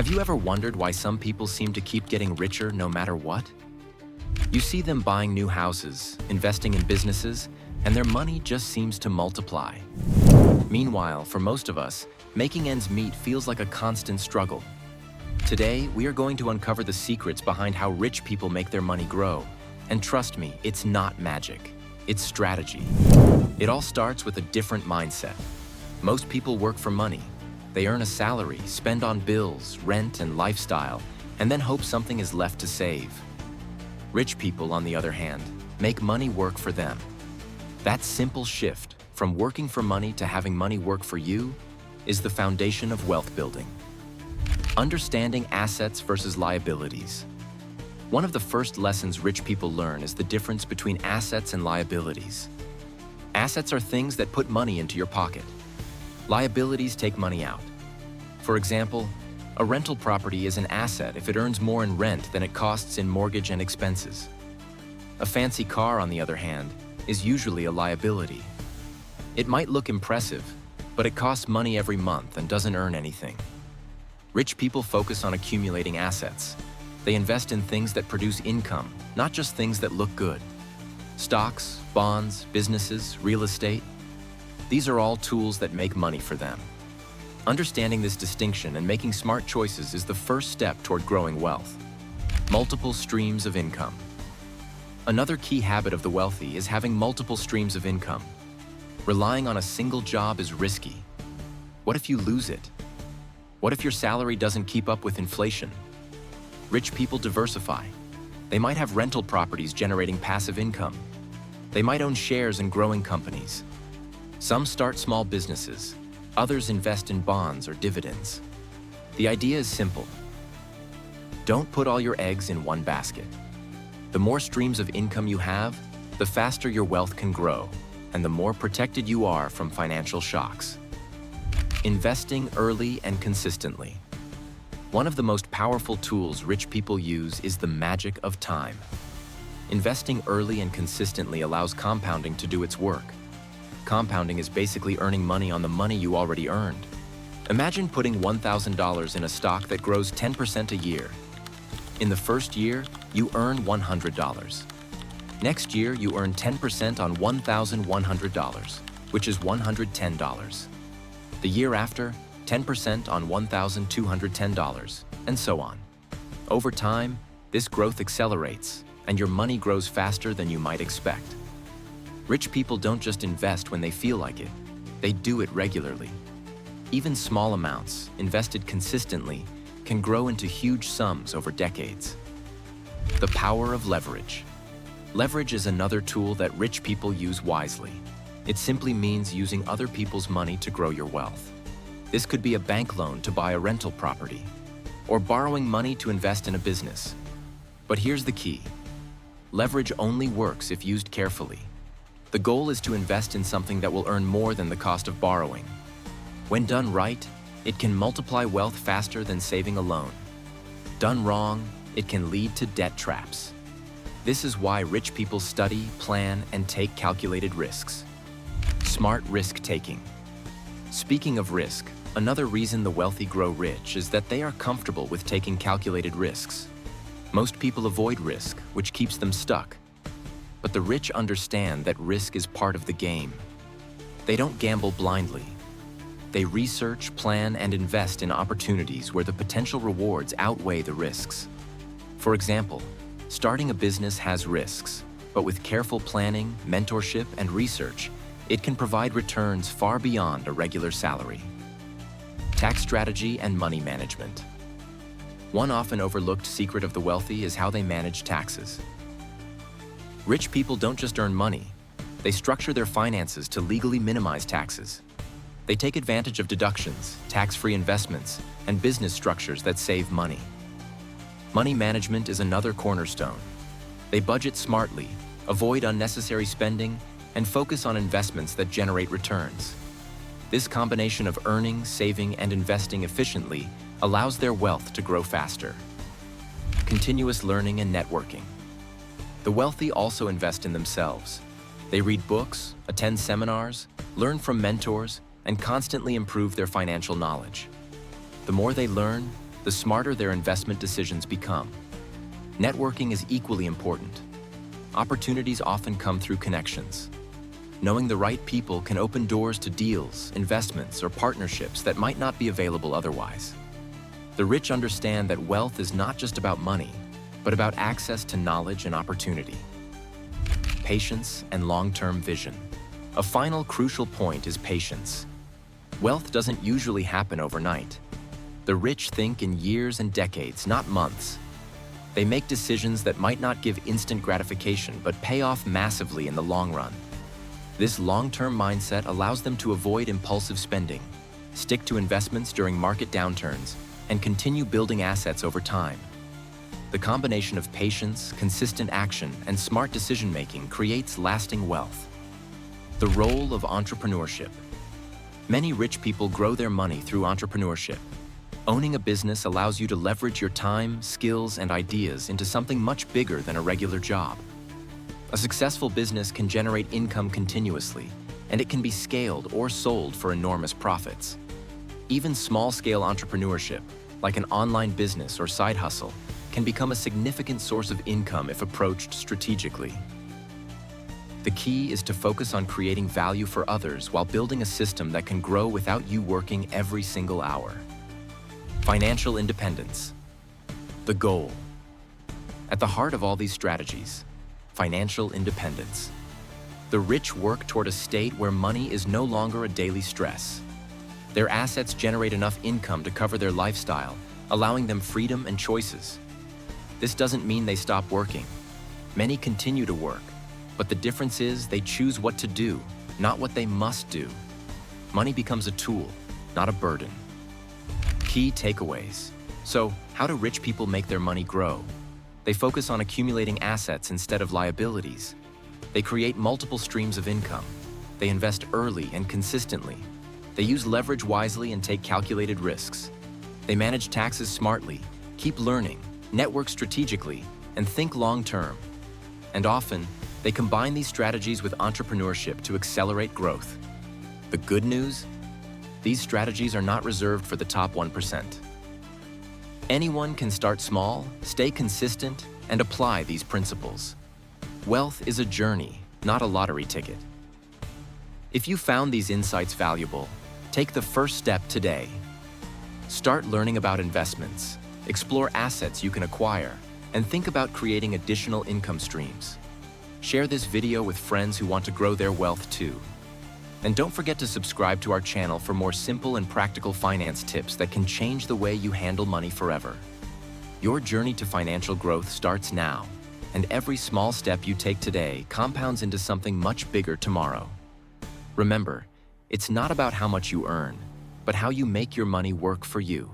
Have you ever wondered why some people seem to keep getting richer no matter what? You see them buying new houses, investing in businesses, and their money just seems to multiply. Meanwhile, for most of us, making ends meet feels like a constant struggle. Today, we are going to uncover the secrets behind how rich people make their money grow. And trust me, it's not magic. It's strategy. It all starts with a different mindset. Most people work for money. They earn a salary, spend on bills, rent, and lifestyle, and then hope something is left to save. Rich people, on the other hand, make money work for them. That simple shift, from working for money to having money work for you, is the foundation of wealth building. Understanding assets versus liabilities. One of the first lessons rich people learn is the difference between assets and liabilities. Assets are things that put money into your pocket. Liabilities take money out. For example, a rental property is an asset if it earns more in rent than it costs in mortgage and expenses. A fancy car, on the other hand, is usually a liability. It might look impressive, but it costs money every month and doesn't earn anything. Rich people focus on accumulating assets. They invest in things that produce income, not just things that look good. Stocks, bonds, businesses, real estate. These are all tools that make money for them. Understanding this distinction and making smart choices is the first step toward growing wealth. Multiple streams of income. Another key habit of the wealthy is having multiple streams of income. Relying on a single job is risky. What if you lose it? What if your salary doesn't keep up with inflation? Rich people diversify. They might have rental properties generating passive income. They might own shares in growing companies. Some start small businesses. Others invest in bonds or dividends. The idea is simple. Don't put all your eggs in one basket. The more streams of income you have, the faster your wealth can grow, and the more protected you are from financial shocks. Investing early and consistently. One of the most powerful tools rich people use is the magic of time. Investing early and consistently allows compounding to do its work. Compounding is basically earning money on the money you already earned. Imagine putting $1,000 in a stock that grows 10% a year. In the first year, you earn $100. Next year, you earn 10% on $1,100, which is $110. The year after, 10% on $1,210, and so on. Over time, this growth accelerates, and your money grows faster than you might expect. Rich people don't just invest when they feel like it, they do it regularly. Even small amounts, invested consistently, can grow into huge sums over decades. The power of leverage. Leverage is another tool that rich people use wisely. It simply means using other people's money to grow your wealth. This could be a bank loan to buy a rental property, or borrowing money to invest in a business. But here's the key. Leverage only works if used carefully. The goal is to invest in something that will earn more than the cost of borrowing. When done right, it can multiply wealth faster than saving alone. Done wrong, it can lead to debt traps. This is why rich people study, plan, and take calculated risks. Smart risk-taking. Speaking of risk, another reason the wealthy grow rich is that they are comfortable with taking calculated risks. Most people avoid risk, which keeps them stuck. But the rich understand that risk is part of the game. They don't gamble blindly. They research, plan, and invest in opportunities where the potential rewards outweigh the risks. For example, starting a business has risks, but with careful planning, mentorship, and research, it can provide returns far beyond a regular salary. Tax strategy and money management. One often overlooked secret of the wealthy is how they manage taxes. Rich people don't just earn money, they structure their finances to legally minimize taxes. They take advantage of deductions, tax-free investments, and business structures that save money. Money management is another cornerstone. They budget smartly, avoid unnecessary spending, and focus on investments that generate returns. This combination of earning, saving, and investing efficiently allows their wealth to grow faster. Continuous learning and networking. The wealthy also invest in themselves. They read books, attend seminars, learn from mentors, and constantly improve their financial knowledge. The more they learn, the smarter their investment decisions become. Networking is equally important. Opportunities often come through connections. Knowing the right people can open doors to deals, investments, or partnerships that might not be available otherwise. The rich understand that wealth is not just about money, but about access to knowledge and opportunity. Patience and long-term vision. A final crucial point is patience. Wealth doesn't usually happen overnight. The rich think in years and decades, not months. They make decisions that might not give instant gratification, but pay off massively in the long run. This long-term mindset allows them to avoid impulsive spending, stick to investments during market downturns, and continue building assets over time. The combination of patience, consistent action, and smart decision-making creates lasting wealth. The role of entrepreneurship. Many rich people grow their money through entrepreneurship. Owning a business allows you to leverage your time, skills, and ideas into something much bigger than a regular job. A successful business can generate income continuously, and it can be scaled or sold for enormous profits. Even small-scale entrepreneurship, like an online business or side hustle, can become a significant source of income if approached strategically. The key is to focus on creating value for others while building a system that can grow without you working every single hour. Financial independence. The goal. At the heart of all these strategies, financial independence. The rich work toward a state where money is no longer a daily stress. Their assets generate enough income to cover their lifestyle, allowing them freedom and choices. This doesn't mean they stop working. Many continue to work, but the difference is they choose what to do, not what they must do. Money becomes a tool, not a burden. Key takeaways. So, how do rich people make their money grow? They focus on accumulating assets instead of liabilities. They create multiple streams of income. They invest early and consistently. They use leverage wisely and take calculated risks. They manage taxes smartly, keep learning, network strategically, and think long-term. And often, they combine these strategies with entrepreneurship to accelerate growth. The good news? These strategies are not reserved for the top 1%. Anyone can start small, stay consistent, and apply these principles. Wealth is a journey, not a lottery ticket. If you found these insights valuable, take the first step today. Start learning about investments, explore assets you can acquire, and think about creating additional income streams. Share this video with friends who want to grow their wealth too. And don't forget to subscribe to our channel for more simple and practical finance tips that can change the way you handle money forever. Your journey to financial growth starts now, and every small step you take today compounds into something much bigger tomorrow. Remember, it's not about how much you earn, but how you make your money work for you.